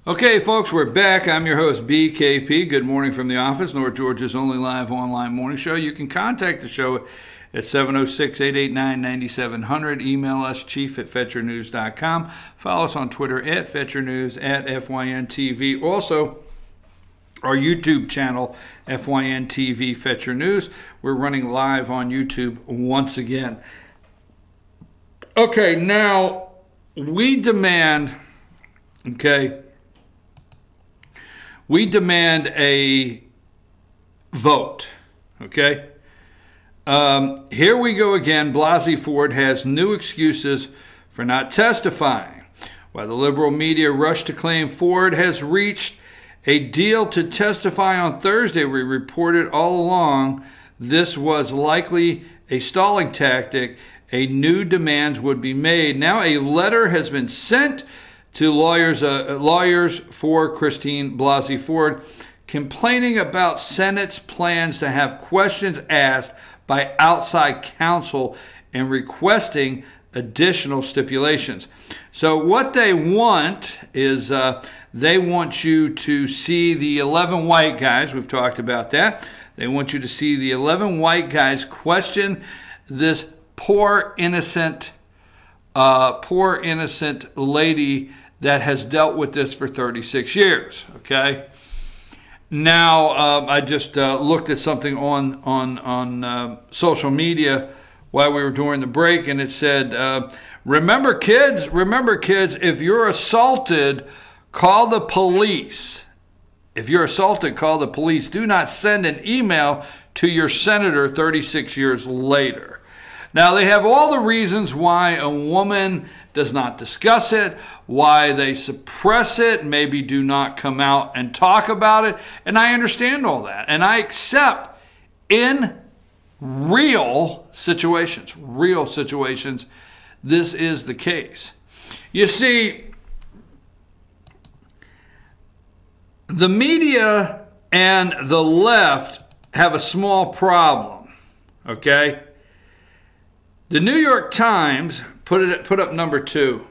Okay, folks, we're back. I'm your host, BKP. Good morning from the office, North Georgia's only live online morning show. You can contact the show at 706-889-9700. Email us, chief@fetchernews.com. Follow us on Twitter at FetcherNews, at FYNTV. Also, our YouTube channel, FYNTV Fetcher News. We're running live on YouTube once again. Okay, now we demand a vote, okay? Here we go again. Blasey Ford has new excuses for not testifying. While the liberal media rushed to claim Ford has reached a deal to testify on Thursday, we reported all along this was likely a stalling tactic. A new demands would be made. Now a letter has been sent to lawyers for Christine Blasey Ford, complaining about Senate's plans to have questions asked by outside counsel and requesting additional stipulations. So what they want is they want you to see the 11 white guys. We've talked about that. They want you to see the 11 white guys question this poor innocent lady that has dealt with this for 36 years, okay? Now, I just looked at something on social media while we were during the break, and it said, remember kids, if you're assaulted, call the police. If you're assaulted, call the police. Do not send an email to your senator 36 years later. Now, they have all the reasons why a woman does not discuss it, why they suppress it, maybe do not come out and talk about it, and I understand all that. And I accept in real situations, this is the case. You see, the media and the left have a small problem, okay? The New York Times put up number 2.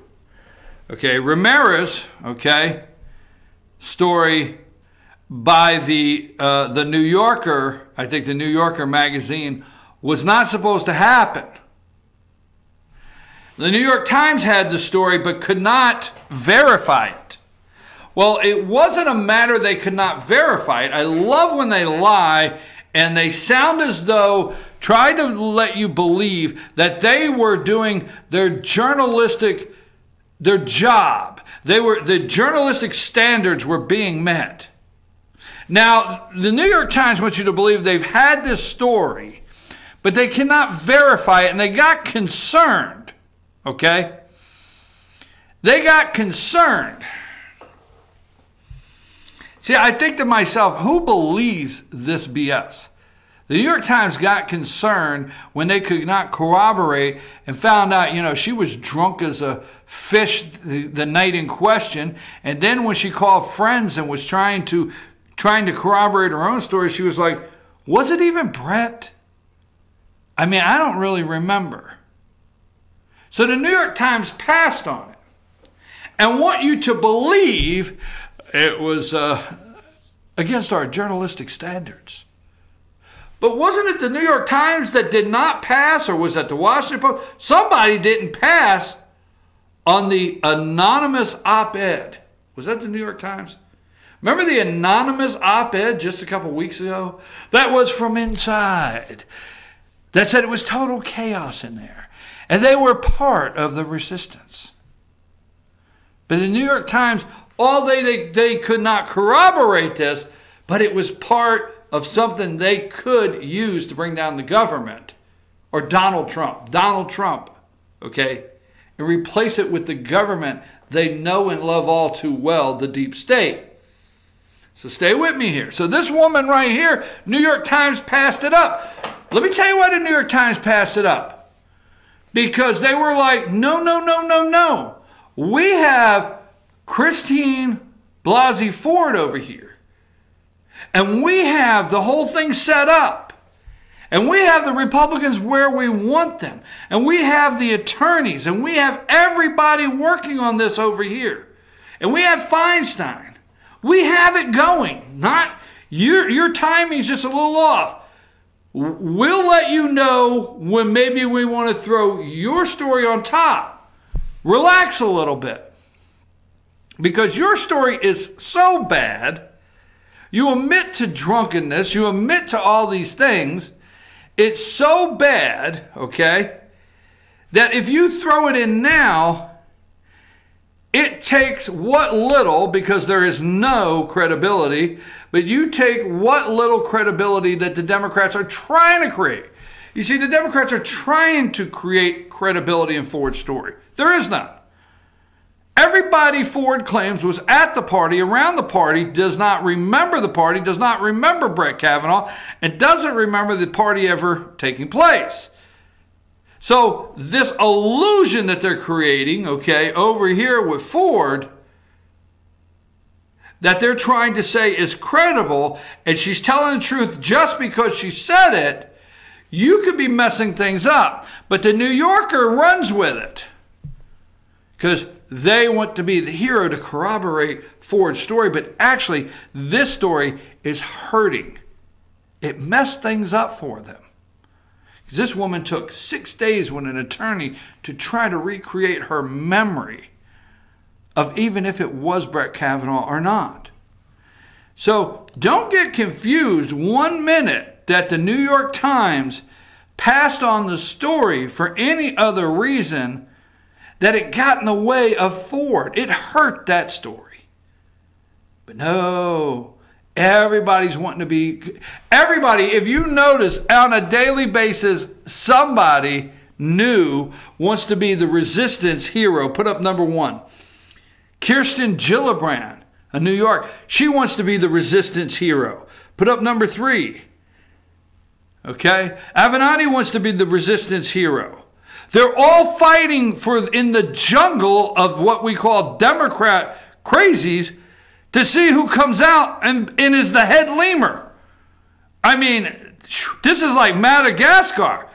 Okay, Ramirez, okay, story by the New Yorker, I think the New Yorker magazine, was not supposed to happen. The New York Times had the story but could not verify it. Well, it wasn't a matter they could not verify it. I love when they lie and they sound as though, try to let you believe that they were doing their job. The journalistic standards were being met. Now, the New York Times wants you to believe they've had this story, but they cannot verify it, and they got concerned, okay? They got concerned. See, I think to myself, who believes this BS? The New York Times got concerned when they could not corroborate and found out, she was drunk as a fish the night in question. And then when she called friends and was trying to corroborate her own story, she was like, was it even Brett? I mean, I don't really remember. So the New York Times passed on it and want you to believe it was against our journalistic standards. But wasn't it the New York Times that did not pass, or was that the Washington Post? Somebody didn't pass on the anonymous op-ed. Was that the New York Times? Remember the anonymous op-ed just a couple weeks ago? That was from inside. That said it was total chaos in there. And they were part of the resistance. But the New York Times, they could not corroborate this, but it was part of something they could use to bring down the government, or Donald Trump, okay, and replace it with the government they know and love all too well, the deep state. So stay with me here. So this woman right here, New York Times passed it up. Let me tell you why the New York Times passed it up. Because they were like, no. We have Christine Blasey Ford over here. And we have the whole thing set up. And we have the Republicans where we want them. And we have the attorneys. And we have everybody working on this over here. And we have Feinstein. We have it going. Not your timing's just a little off. We'll let you know when maybe we want to throw your story on top. Relax a little bit. Because your story is so bad, you admit to drunkenness, you admit to all these things. It's so bad, okay, that if you throw it in now, it takes what little, because there is no credibility, but you take what little credibility that the Democrats are trying to create. You see, the Democrats are trying to create credibility in Ford's story. There is none. Everybody Ford claims was at the party, around the party, does not remember the party, does not remember Brett Kavanaugh, and doesn't remember the party ever taking place. So this illusion that they're creating, okay, over here with Ford, that they're trying to say is credible, and she's telling the truth just because she said it, you could be messing things up. But the New Yorker runs with it because they want to be the hero to corroborate Ford's story, but actually this story is hurting. It messed things up for them. Because this woman took 6 days with an attorney to try to recreate her memory of even if it was Brett Kavanaugh or not. So don't get confused 1 minute that the New York Times passed on the story for any other reason that it got in the way of Ford. It hurt that story. But no, everybody's wanting to be, everybody, if you notice on a daily basis, somebody new wants to be the resistance hero. Put up number 1. Kirsten Gillibrand of New York, she wants to be the resistance hero. Put up number 3. Okay? Avenatti wants to be the resistance hero. They're all fighting for in the jungle of what we call Democrat crazies to see who comes out and is the head lemur. I mean, this is like Madagascar.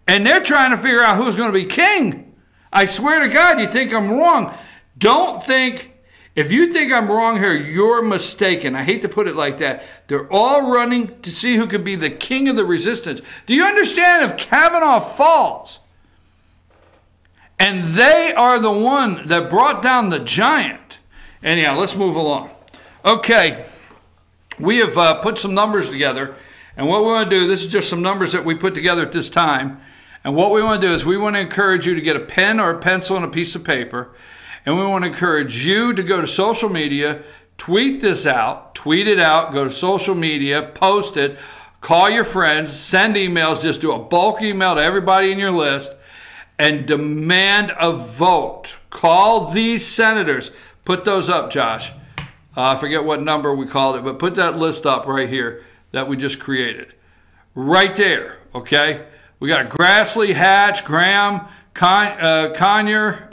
And they're trying to figure out who's going to be king. I swear to God, you think I'm wrong. Don't think, if you think I'm wrong here, you're mistaken. I hate to put it like that. They're all running to see who could be the king of the resistance. Do you understand if Kavanaugh falls, and they are the one that brought down the giant? Anyhow, let's move along. Okay, we have put some numbers together. And what we want to do, this is just some numbers that we put together at this time. And what we want to do is we want to encourage you to get a pen or a pencil and a piece of paper. And we want to encourage you to go to social media, tweet this out, tweet it out, go to social media, post it, call your friends, send emails, just do a bulk email to everybody in your list, and demand a vote. Call these senators. Put those up, Josh. I forget what number we called it, but put that list up right here that we just created. Right there, okay? We got Grassley, Hatch, Graham, Conyer,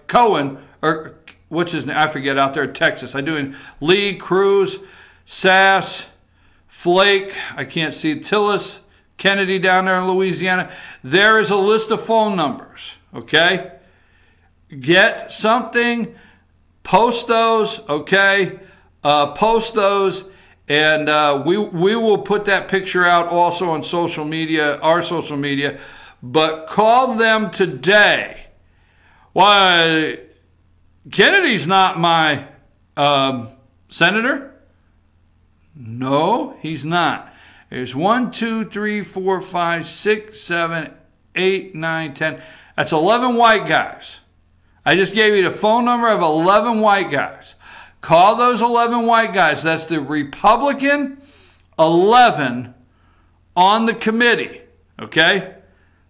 Cohen, or what's his name? I forget, out there in Texas. I do in Lee, Cruz, Sass, Flake, I can't see, Tillis, Kennedy down there in Louisiana. There is a list of phone numbers, okay? Get something, post those, okay? Post those, and we will put that picture out also on social media, our social media, but call them today. Why, Kennedy's not my senator? No, he's not. There's 1, 2, 3, 4, 5, 6, 7, 8, 9, 10. That's 11 white guys. I just gave you the phone number of 11 white guys. Call those 11 white guys. That's the Republican 11 on the committee, okay?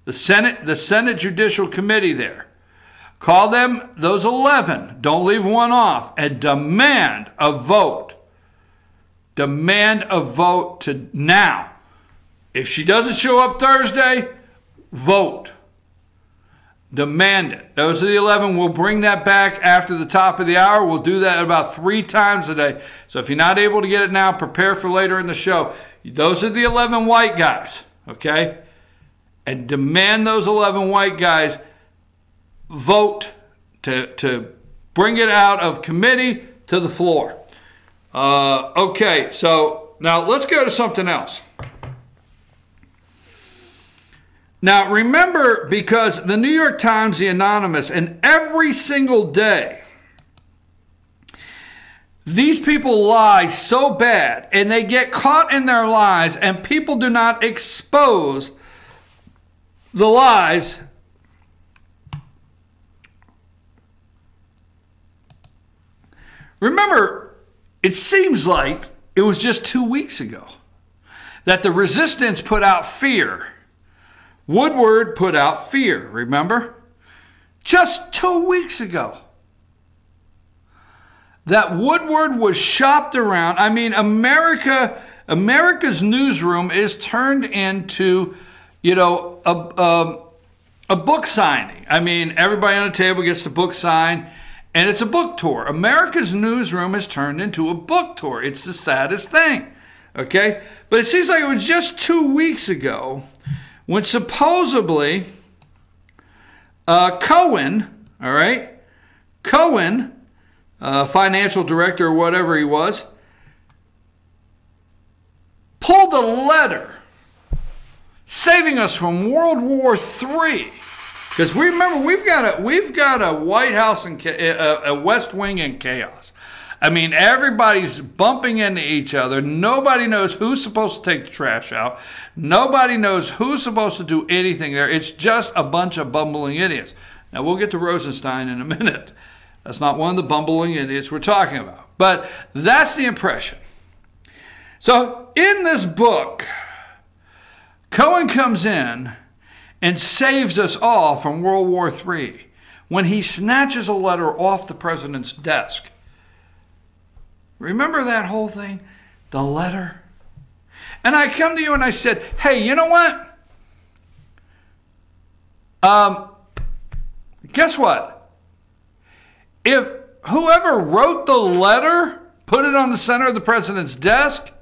The Senate Judicial Committee there. Call them, those 11. Don't leave one off. And demand a vote. Demand a vote to now. If she doesn't show up Thursday, vote. Demand it. Those are the 11. We'll bring that back after the top of the hour. We'll do that about 3 times a day. So if you're not able to get it now, prepare for later in the show. Those are the 11 white guys, okay? And demand those 11 white guys vote to bring it out of committee to the floor. Okay, so now let's go to something else. Now remember, because the New York Times, the Anonymous, and every single day, these people lie so bad and they get caught in their lies, and people do not expose the lies. Remember, it seems like it was just 2 weeks ago that the resistance put out fear. Woodward put out fear, remember? Just 2 weeks ago. That Woodward was shopped around. I mean, America's newsroom is turned into, a book signing. I mean, everybody on the table gets the book signed, and it's a book tour. America's newsroom has turned into a book tour. It's the saddest thing, okay? But it seems like it was just 2 weeks ago when supposedly Cohen, all right, Cohen, financial director or whatever he was, pulled a letter saving us from World War III. Because we remember we've got a White House and a West Wing in chaos. I mean, everybody's bumping into each other. Nobody knows who's supposed to take the trash out. Nobody knows who's supposed to do anything there. It's just a bunch of bumbling idiots. Now, we'll get to Rosenstein in a minute. That's not one of the bumbling idiots we're talking about. But that's the impression. So in this book, Cohen comes in and saves us all from World War III when he snatches a letter off the president's desk. Remember that whole thing? The letter? And I come to you and I said, hey, you know what? Guess what? If whoever wrote the letter put it on the center of the president's desk,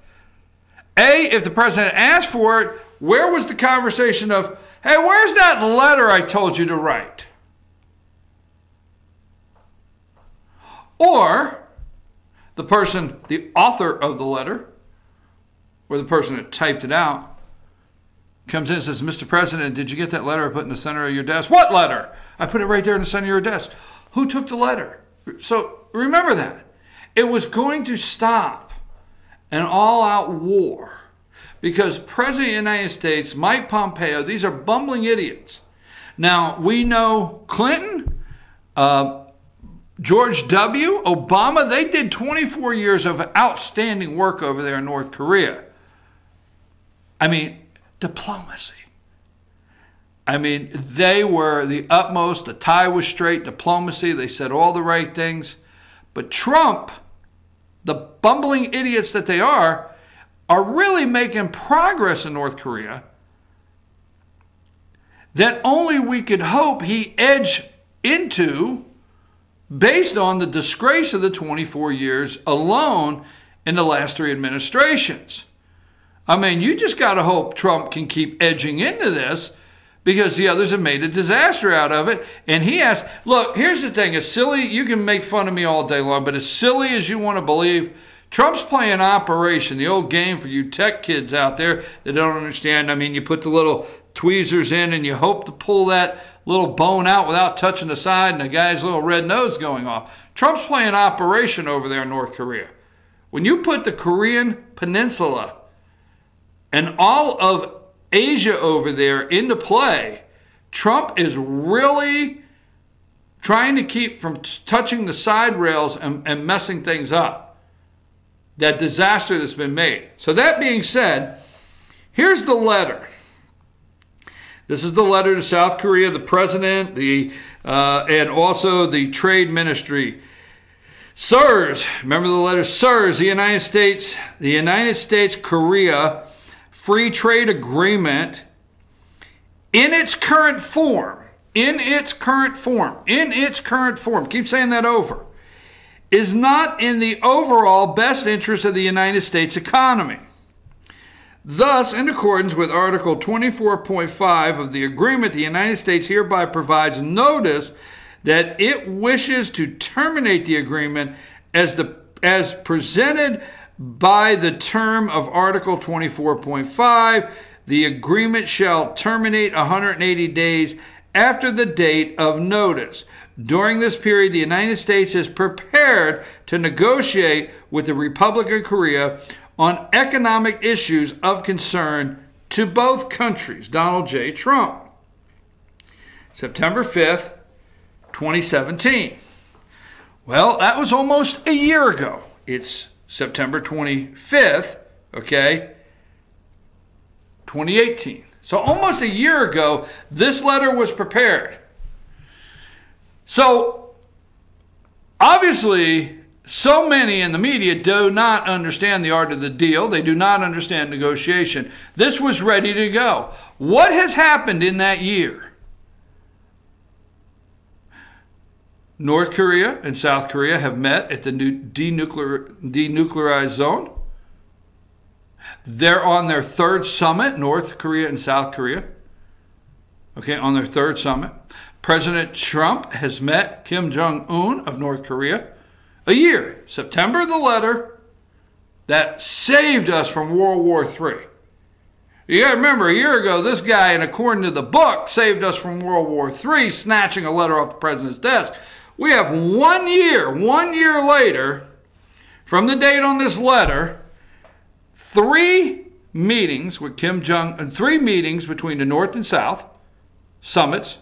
if the president asked for it, where was the conversation of, hey, where's that letter I told you to write? Or the person, the author of the letter, or the person that typed it out, comes in and says, Mr. President, did you get that letter I put in the center of your desk? What letter? I put it right there in the center of your desk. Who took the letter? So remember that. It was going to stop an all-out war because President of the United States, Mike Pompeo, these are bumbling idiots. Now, we know Clinton, George W., Obama, they did 24 years of outstanding work over there in North Korea. I mean, diplomacy. I mean, they were the utmost. The tie was straight. Diplomacy. They said all the right things. But Trump, the bumbling idiots that they are really making progress in North Korea that only we could hope he edged into based on the disgrace of the 24 years alone in the last 3 administrations. I mean, you just got to hope Trump can keep edging into this because the others have made a disaster out of it. And he has, look, here's the thing. As silly, you can make fun of me all day long, but as silly as you want to believe, Trump's playing Operation, the old game for you tech kids out there that don't understand. I mean, you put the little tweezers in and you hope to pull that little bone out without touching the side and the guy's little red nose going off. Trump's playing Operation over there in North Korea. When you put the Korean Peninsula and all of Asia over there into play, Trump is really trying to keep from touching the side rails and messing things up. That disaster that's been made. So that being said, here's the letter. This is the letter to South Korea, the president, and also the trade ministry. Sirs, remember the letter, sirs, the United States, Korea free trade agreement in its current form, keep saying that over, is not in the overall best interest of the United States economy. Thus, in accordance with Article 24.5 of the agreement, the United States hereby provides notice that it wishes to terminate the agreement as presented by the term of Article 24.5. The agreement shall terminate 180 days after the date of notice. During this period, the United States is prepared to negotiate with the Republic of Korea on economic issues of concern to both countries. Donald J. Trump. September 5th, 2017. Well, that was almost a year ago. It's September 25th, okay, 2018. So almost a year ago, this letter was prepared. So obviously, so many in the media do not understand the art of the deal. They do not understand negotiation. This was ready to go. What has happened in that year? North Korea and South Korea have met at the denuclearized zone. They're on their third summit, North Korea and South Korea. Okay, on their third summit. President Trump has met Kim Jong-un of North Korea. A year, September, the letter that saved us from World War III. You got to remember, a year ago, this guy, and according to the book, saved us from World War III, snatching a letter off the president's desk. We have 1 year later, from the date on this letter, 3 meetings with Kim Jong-un, 3 meetings between the North and South, summits,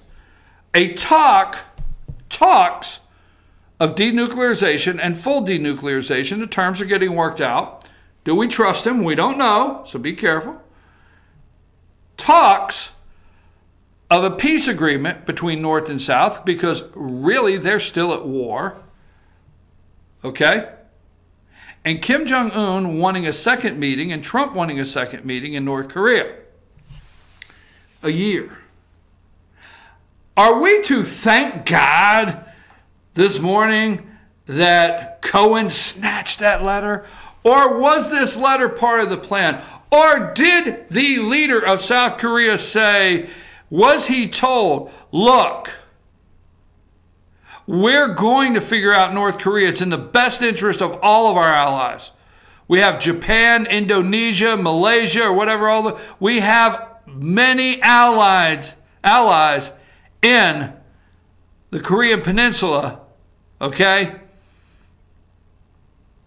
talks of denuclearization and full denuclearization. The terms are getting worked out. Do we trust him? We don't know, so be careful. Talks of a peace agreement between North and South, because really they're still at war. Okay? And Kim Jong-un wanting a second meeting and Trump wanting a second meeting in North Korea. A year. Are we to thank God this morning that Cohen snatched that letter? Or was this letter part of the plan? Or did the leader of South Korea say, was he told, look, we're going to figure out North Korea. It's in the best interest of all of our allies. We have Japan, Indonesia, Malaysia, or whatever. We have many allies in the Korean Peninsula, okay?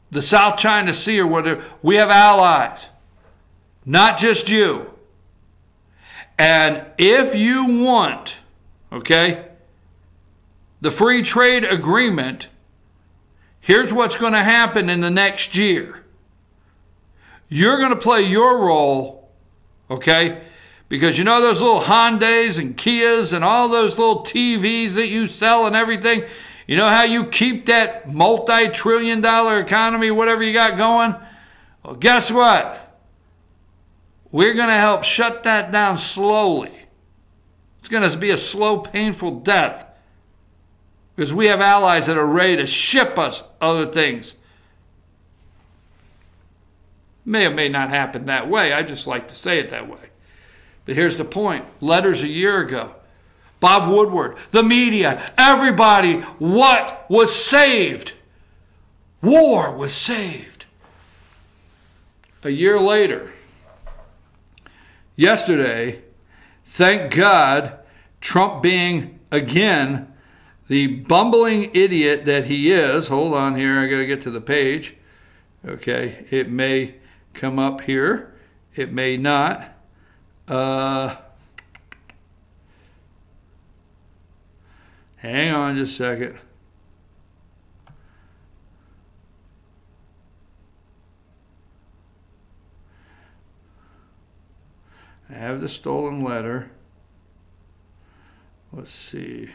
The South China Sea or whatever. We have allies, not just you. And if you want, okay, the free trade agreement, here's what's going to happen in the next year. You're going to play your role, okay? Because you know those little Hyundais and Kias and all those little TVs that you sell and everything? You know how you keep that multi-trillion-dollar economy, whatever you got going? Well, guess what? We're going to help shut that down slowly. It's going to be a slow, painful death. Because we have allies that are ready to ship us other things. May or may not happen that way. I just like to say it that way. But here's the point. Letters a year ago. Bob Woodward, the media, everybody, what was saved? War was saved. A year later, yesterday, thank God, Trump being, again, the bumbling idiot that he is. Hold on here, I got to get to the page. Okay, it may come up here. It may not. Hang on just a second. I have the stolen letter. Let's see.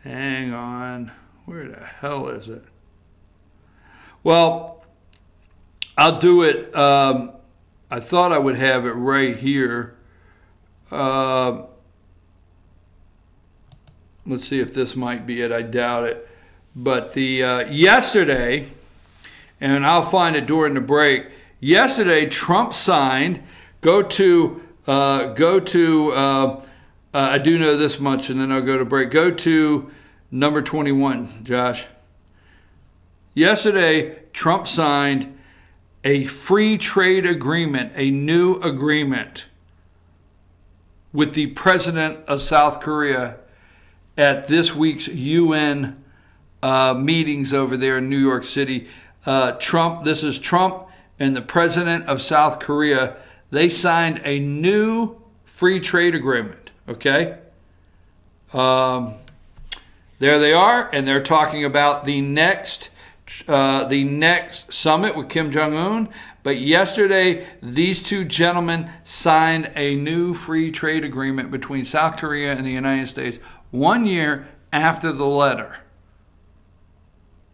Hang on. Where the hell is it? Well, I'll do it. I thought I would have it right here. Let's see if this might be it. I doubt it. But the yesterday, and I'll find it during the break, yesterday Trump signed, go to go to, I do know this much, and then I'll go to break. Go to number 21, Josh. Yesterday, Trump signed a free trade agreement, a new agreement with the president of South Korea at this week's UN meetings over there in New York City. This is Trump and the president of South Korea. They signed a new free trade agreement, okay? There they are, and they're talking about the next summit with Kim Jong-un. But yesterday, these two gentlemen signed a new free trade agreement between South Korea and the United States 1 year after the letter.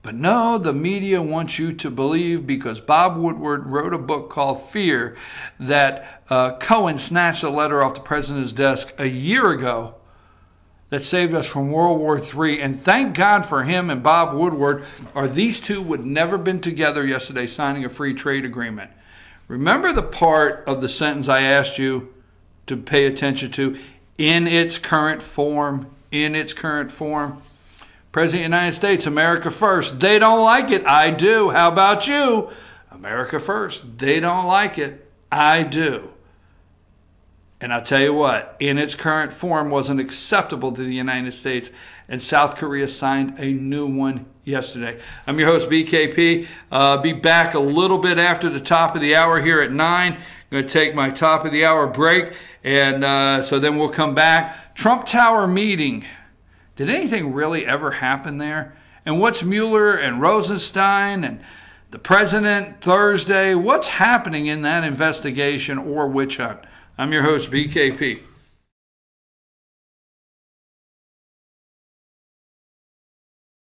But no, the media wants you to believe, because Bob Woodward wrote a book called Fear, that Cohen snatched a letter off the president's desk a year ago that saved us from World War III. And thank God for him and Bob Woodward, or these two would never been together yesterday signing a free trade agreement. Remember the part of the sentence I asked you to pay attention to? In its current form. In its current form. President of the United States, America first. They don't like it. I do. How about you? America first. They don't like it. I do. And I'll tell you what, in its current form wasn't acceptable to the United States, and South Korea signed a new one yesterday. I'm your host, BKP. Be back a little bit after the top of the hour here at 9. I'm going to take my top of the hour break, and so then we'll come back. Trump Tower meeting. Did anything really ever happen there? And what's Mueller and Rosenstein and the president Thursday? What's happening in that investigation or witch hunt? I'm your host, BKP.